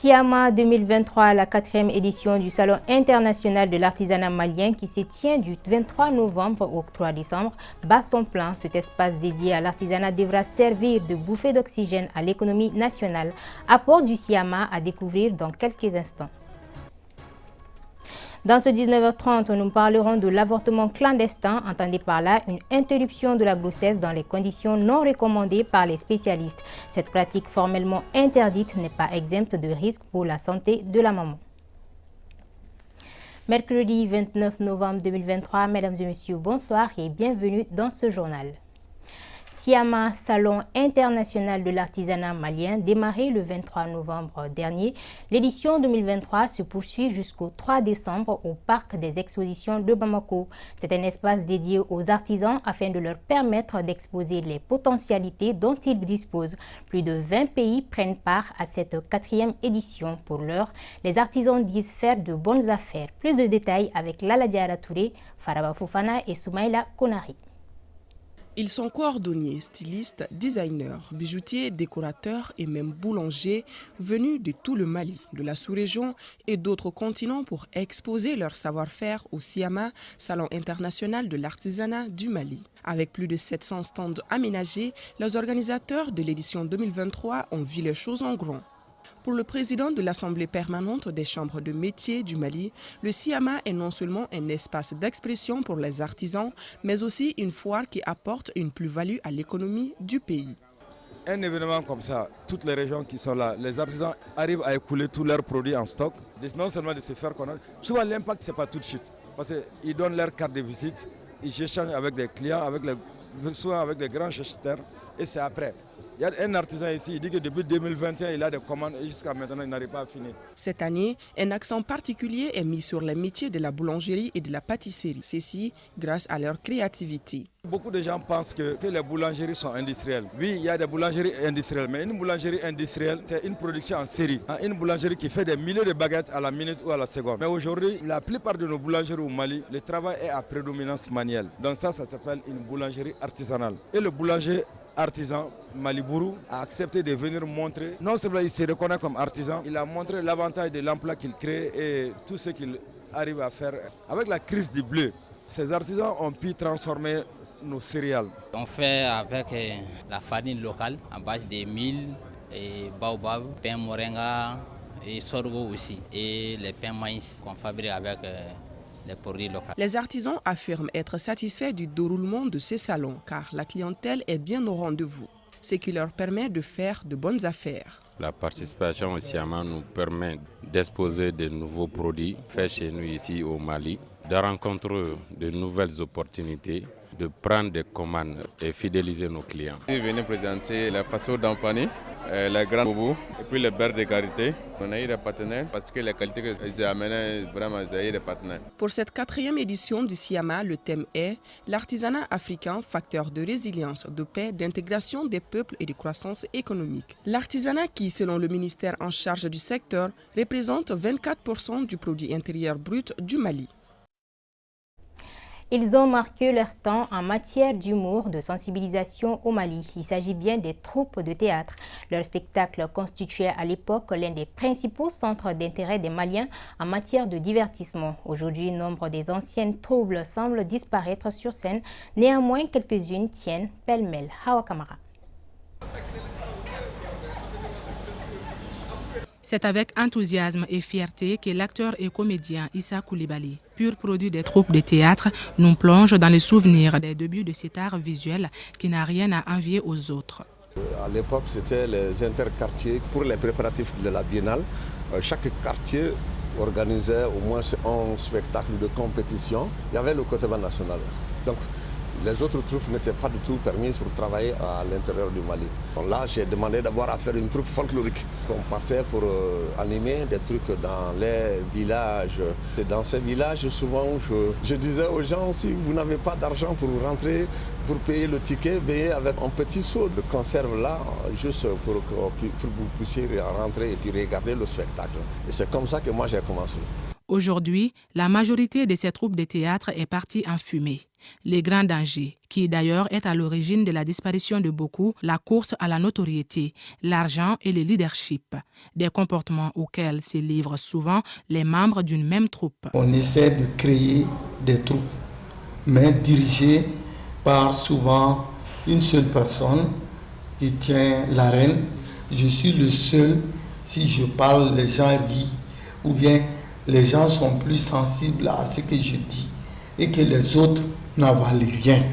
Siama 2023, la 4e édition du Salon international de l'artisanat malien qui se tient du 23 novembre au 3 décembre, bat son plein. Cet espace dédié à l'artisanat devra servir de bouffée d'oxygène à l'économie nationale. Apport du Siama à découvrir dans quelques instants. Dans ce 19h30, nous parlerons de l'avortement clandestin, entendez par là une interruption de la grossesse dans les conditions non recommandées par les spécialistes. Cette pratique formellement interdite n'est pas exempte de risques pour la santé de la maman. Mercredi 29 novembre 2023, mesdames et messieurs, bonsoir et bienvenue dans ce journal. Siama, Salon international de l'artisanat malien, démarré le 23 novembre dernier. L'édition 2023 se poursuit jusqu'au 3 décembre au Parc des expositions de Bamako. C'est un espace dédié aux artisans afin de leur permettre d'exposer les potentialités dont ils disposent. Plus de 20 pays prennent part à cette 4e édition. Pour l'heure, les artisans disent faire de bonnes affaires. Plus de détails avec Lala Diara Touré, Faraba Foufana et Soumaïla Konari. Ils sont cordonniers, stylistes, designers, bijoutiers, décorateurs et même boulangers venus de tout le Mali, de la sous-région et d'autres continents pour exposer leur savoir-faire au Siama, Salon international de l'artisanat du Mali. Avec plus de 700 stands aménagés, les organisateurs de l'édition 2023 ont vu les choses en grand. Pour le président de l'Assemblée permanente des chambres de métiers du Mali, le Siama est non seulement un espace d'expression pour les artisans, mais aussi une foire qui apporte une plus-value à l'économie du pays. Un événement comme ça, toutes les régions qui sont là, les artisans arrivent à écouler tous leurs produits en stock, non seulement de se faire connaître. Souvent l'impact, ce n'est pas tout de suite, parce qu'ils donnent leur carte de visite, ils échangent avec des clients, souvent avec des grands acheteurs, et c'est après. Il y a un artisan ici, il dit que depuis 2021, il a des commandes et jusqu'à maintenant, il n'arrive pas à finir. Cette année, un accent particulier est mis sur les métiers de la boulangerie et de la pâtisserie. Ceci grâce à leur créativité. Beaucoup de gens pensent que les boulangeries sont industrielles. Oui, il y a des boulangeries industrielles, mais une boulangerie industrielle, c'est une production en série. Une boulangerie qui fait des milliers de baguettes à la minute ou à la seconde. Mais aujourd'hui, la plupart de nos boulangeries au Mali, le travail est à prédominance manuelle. Donc ça s'appelle une boulangerie artisanale. Et le boulanger artisan Malibourou a accepté de venir montrer, non seulement il se reconnaît comme artisan, il a montré l'avantage de l'emploi qu'il crée et tout ce qu'il arrive à faire. Avec la crise du bleu, ces artisans ont pu transformer nos céréales. On fait avec la farine locale à base de mil et baobab, pain moringa et sorgho aussi, et les pains maïs qu'on fabrique avec les produits locaux. Les artisans affirment être satisfaits du déroulement de ces salons car la clientèle est bien au rendez-vous, ce qui leur permet de faire de bonnes affaires. La participation au Siama nous permet d'exposer de nouveaux produits faits chez nous ici au Mali, de rencontrer de nouvelles opportunités, de prendre des commandes et fidéliser nos clients. Je viens présenter la façon d'empoigner, la grande boubou et puis le beurre de karité. On a eu des partenaires parce que la qualité qu'ils amenaient, vraiment, ils ont eu des partenaires. Pour cette 4e édition du Siama, le thème est l'artisanat africain, facteur de résilience, de paix, d'intégration des peuples et de croissance économique. L'artisanat qui, selon le ministère en charge du secteur, représente 24% du produit intérieur brut du Mali. Ils ont marqué leur temps en matière d'humour, de sensibilisation au Mali. Il s'agit bien des troupes de théâtre. Leur spectacle constituait à l'époque l'un des principaux centres d'intérêt des Maliens en matière de divertissement. Aujourd'hui, nombre des anciennes troupes semblent disparaître sur scène. Néanmoins, quelques-unes tiennent pêle-mêle. Hawa Kamara. C'est avec enthousiasme et fierté que l'acteur et comédien Issa Koulibaly, pur produit des troupes de théâtre, nous plonge dans les souvenirs des débuts de cet art visuel qui n'a rien à envier aux autres. À l'époque, c'était les interquartiers pour les préparatifs de la biennale. Chaque quartier organisait au moins un spectacle de compétition. Il y avait le côté national. Donc, les autres troupes n'étaient pas du tout permises pour travailler à l'intérieur du Mali. Donc là, j'ai demandé d'abord à faire une troupe folklorique. On partait pour animer des trucs dans les villages. Et dans ces villages, souvent, je disais aux gens, si vous n'avez pas d'argent pour rentrer, pour payer le ticket, veillez avec un petit seau de conserve là, juste pour que vous puissiez rentrer et puis regarder le spectacle. Et c'est comme ça que moi j'ai commencé. Aujourd'hui, la majorité de ces troupes de théâtre est partie en fumée. Les grands dangers, qui d'ailleurs est à l'origine de la disparition de beaucoup, la course à la notoriété, l'argent et le leadership, des comportements auxquels se livrent souvent les membres d'une même troupe. On essaie de créer des troupes, mais dirigées par souvent une seule personne qui tient l'arène. Je suis le seul, si je parle, les gens rient, ou bien les gens sont plus sensibles à ce que je dis et que les autres n'avalent rien,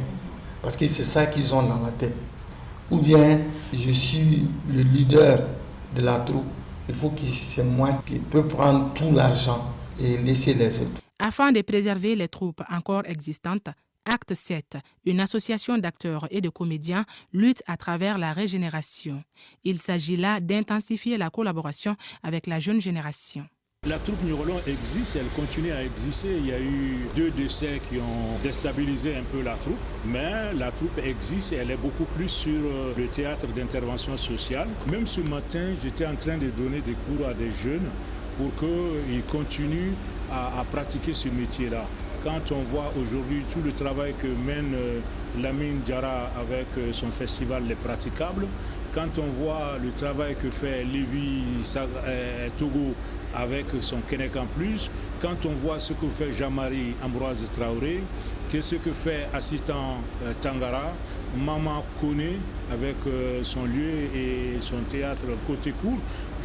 parce que c'est ça qu'ils ont dans la tête. Ou bien je suis le leader de la troupe, il faut que c'est moi qui peux prendre tout l'argent et laisser les autres. Afin de préserver les troupes encore existantes, Acte 7, une association d'acteurs et de comédiens, lutte à travers la régénération. Il s'agit là d'intensifier la collaboration avec la jeune génération. La troupe Nurolon existe, elle continue à exister. Il y a eu 2 décès qui ont déstabilisé un peu la troupe, mais la troupe existe et elle est beaucoup plus sur le théâtre d'intervention sociale. Même ce matin, j'étais en train de donner des cours à des jeunes pour qu'ils continuent à pratiquer ce métier-là. Quand on voit aujourd'hui tout le travail que mène Lamine Diarra avec son festival Les Praticables, quand on voit le travail que fait Lévi Togo avec son Kennec en plus, quand on voit ce que fait Jean-Marie Ambroise Traoré, ce que fait Assistant Tangara, Maman Kone avec son lieu et son théâtre côté court,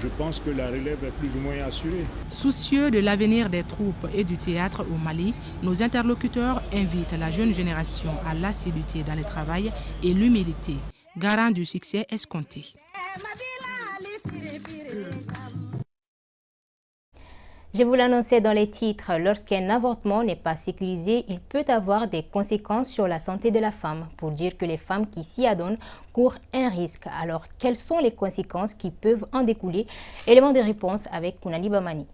je pense que la relève est plus ou moins assurée. Soucieux de l'avenir des troupes et du théâtre au Mali, nos interlocuteurs invitent la jeune génération à l'assiduité dans le travail et l'humilité, garant du succès escompté. Je vous l'annonçais dans les titres, lorsqu'un avortement n'est pas sécurisé, il peut avoir des conséquences sur la santé de la femme. Pour dire que les femmes qui s'y adonnent courent un risque. Alors, quelles sont les conséquences qui peuvent en découler? Élément de réponse avec Kounali Bamani.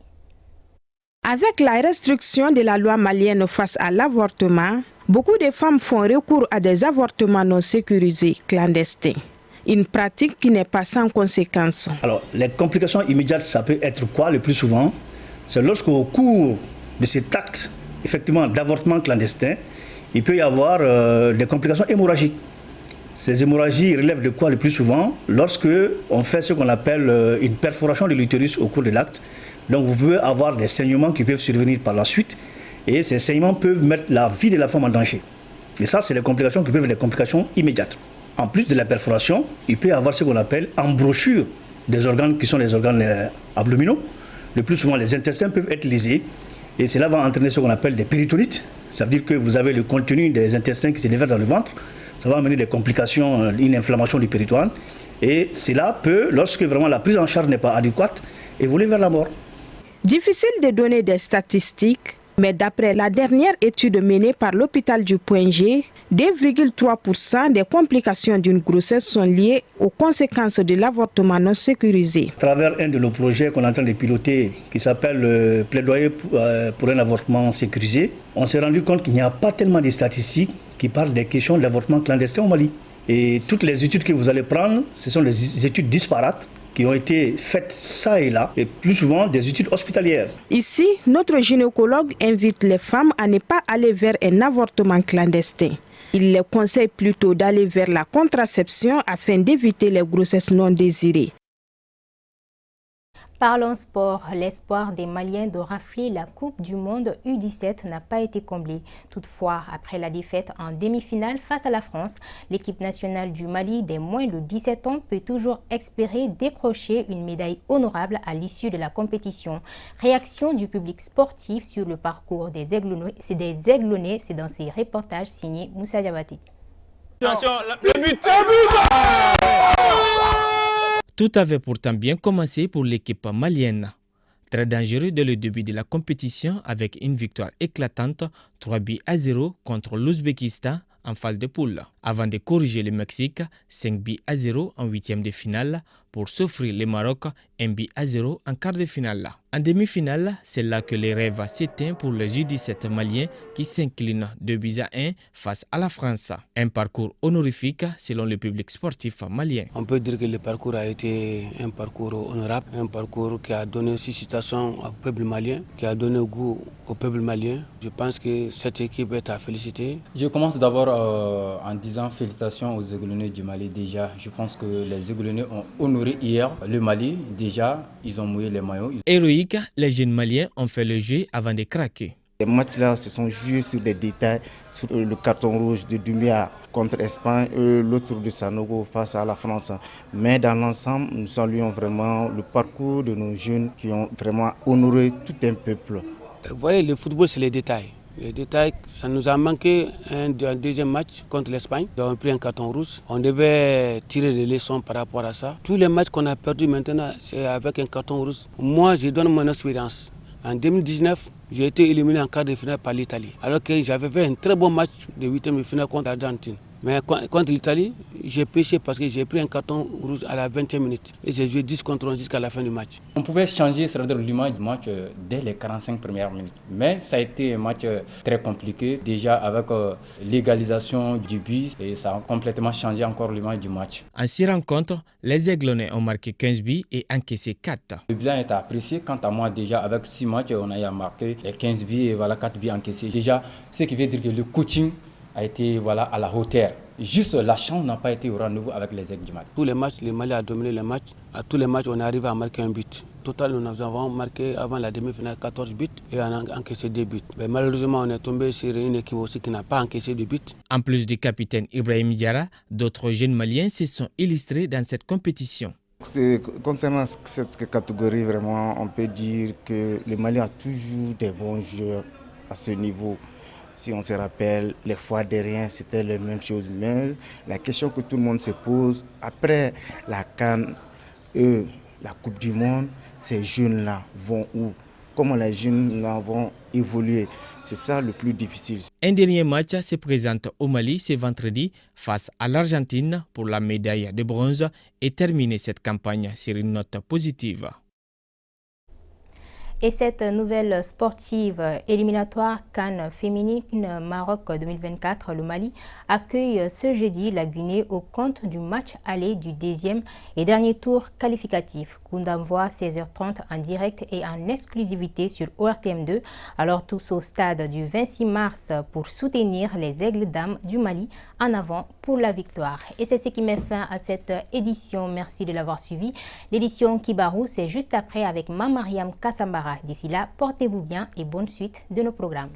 Avec la restriction de la loi malienne face à l'avortement, beaucoup de femmes font recours à des avortements non sécurisés, clandestins. Une pratique qui n'est pas sans conséquences. Alors, les complications immédiates, ça peut être quoi le plus souvent? C'est lorsqu'au cours de cet acte, effectivement, d'avortement clandestin, il peut y avoir des complications hémorragiques. Ces hémorragies relèvent de quoi le plus souvent? Lorsque on fait ce qu'on appelle une perforation de l'utérus au cours de l'acte. Donc vous pouvez avoir des saignements qui peuvent survenir par la suite et ces saignements peuvent mettre la vie de la femme en danger. Et ça, c'est les complications qui peuvent être des complications immédiates. En plus de la perforation, il peut y avoir ce qu'on appelle embrochure des organes qui sont les organes abdominaux. Le plus souvent, les intestins peuvent être lésés et cela va entraîner ce qu'on appelle des péritonites. Ça veut dire que vous avez le contenu des intestins qui se déverse dans le ventre. Ça va amener des complications, une inflammation du péritoine. Et cela peut, lorsque vraiment la prise en charge n'est pas adéquate, évoluer vers la mort. Difficile de donner des statistiques, mais d'après la dernière étude menée par l'hôpital du Point G, 2,3% des complications d'une grossesse sont liées aux conséquences de l'avortement non sécurisé. À travers un de nos projets qu'on est en train de piloter, qui s'appelle Plaidoyer pour un avortement sécurisé, on s'est rendu compte qu'il n'y a pas tellement de statistiques qui parlent des questions de l'avortement clandestin au Mali. Et toutes les études que vous allez prendre, ce sont des études disparates qui ont été faites ça et là, et plus souvent des études hospitalières. Ici, notre gynécologue invite les femmes à ne pas aller vers un avortement clandestin. Il les conseille plutôt d'aller vers la contraception afin d'éviter les grossesses non désirées. Parlons sport. L'espoir des Maliens de rafler la Coupe du Monde U17 n'a pas été comblé. Toutefois, après la défaite en demi-finale face à la France, l'équipe nationale du Mali des moins de 17 ans peut toujours espérer décrocher une médaille honorable à l'issue de la compétition. Réaction du public sportif sur le parcours des Aiglonnais, c'est dans ces reportages signés Moussa Diabati. Attention, le but. Tout avait pourtant bien commencé pour l'équipe malienne. Très dangereux dès le début de la compétition avec une victoire éclatante 3-0 contre l'Ouzbékistan en phase de poule. Avant de corriger le Mexique 5-0 en huitième de finale pour s'offrir le Maroc 1-0 en quart de finale. En demi-finale, c'est là que les rêves s'éteignent pour les U17 maliens qui s'inclinent 2-1 face à la France. Un parcours honorifique selon le public sportif malien. On peut dire que le parcours a été un parcours honorable, un parcours qui a donné suscitation au peuple malien, qui a donné goût au peuple malien. Je pense que cette équipe est à féliciter. Je commence d'abord en disant félicitations aux Aiglonnais du Mali. Déjà, je pense que les Aiglonnais ont honoré hier le Mali. Déjà, ils ont mouillé les maillots. Héroïque, les jeunes Maliens ont fait le jeu avant de craquer. Les matchs-là se sont joués sur des détails, sur le carton rouge de Dumia contre l'Espagne et l'autre de Sanogo face à la France. Mais dans l'ensemble, nous saluons vraiment le parcours de nos jeunes qui ont vraiment honoré tout un peuple. Vous voyez, le football, c'est les détails. Les détails, ça nous a manqué un deuxième match contre l'Espagne. Nous avons pris un carton rouge. On devait tirer des leçons par rapport à ça. Tous les matchs qu'on a perdus maintenant, c'est avec un carton rouge. Moi, je donne mon expérience. En 2019, j'ai été éliminé en quart de finale par l'Italie. Alors que j'avais fait un très bon match de 8e de finale contre l'Argentine. Mais contre l'Italie, j'ai péché parce que j'ai pris un carton rouge à la 20e minute. Et j'ai joué 10 contre 11 jusqu'à la fin du match. On pouvait changer l'image du match dès les 45 premières minutes. Mais ça a été un match très compliqué. Déjà avec l'égalisation du but, et ça a complètement changé encore l'image du match. En 6 rencontres, les Aiglonnais ont marqué 15 buts et encaissé 4. Le bilan est apprécié. Quant à moi, déjà avec 6 matchs, on a marqué les 15 buts et voilà 4 buts encaissés. Déjà, ce qui veut dire que le coaching a été à la hauteur. Juste la chance n'a pas été au rendez-vous avec les Aigles du Mali. Tous les matchs, le Mali a dominé les matchs. À tous les matchs, on est arrivé à marquer un but. Au total, nous avons marqué avant la demi-finale 14 buts et on a encaissé 2 buts. Mais malheureusement, on est tombé sur une équipe aussi qui n'a pas encaissé de buts. En plus du capitaine Ibrahim Diarra, d'autres jeunes Maliens se sont illustrés dans cette compétition. Concernant cette catégorie, vraiment, on peut dire que le Mali a toujours des bons joueurs à ce niveau. Si on se rappelle, les fois derrière, c'était la même chose. Mais la question que tout le monde se pose, après la CAN, la Coupe du Monde, ces jeunes-là vont où? Comment les jeunes-là vont évoluer? C'est ça le plus difficile. Un dernier match se présente au Mali ce vendredi face à l'Argentine pour la médaille de bronze et terminer cette campagne sur une note positive. Et cette nouvelle sportive éliminatoire CAN féminine Maroc 2024, le Mali accueille ce jeudi la Guinée au compte du match aller du deuxième et dernier tour qualificatif. Coup d'envoi 16h30 en direct et en exclusivité sur ORTM2. Alors tous au stade du 26 mars pour soutenir les Aigles dames du Mali en avant pour la victoire. Et c'est ce qui met fin à cette édition. Merci de l'avoir suivi. L'édition Kibarou, c'est juste après avec Mamariam Kassambara. D'ici là, portez-vous bien et bonne suite de nos programmes.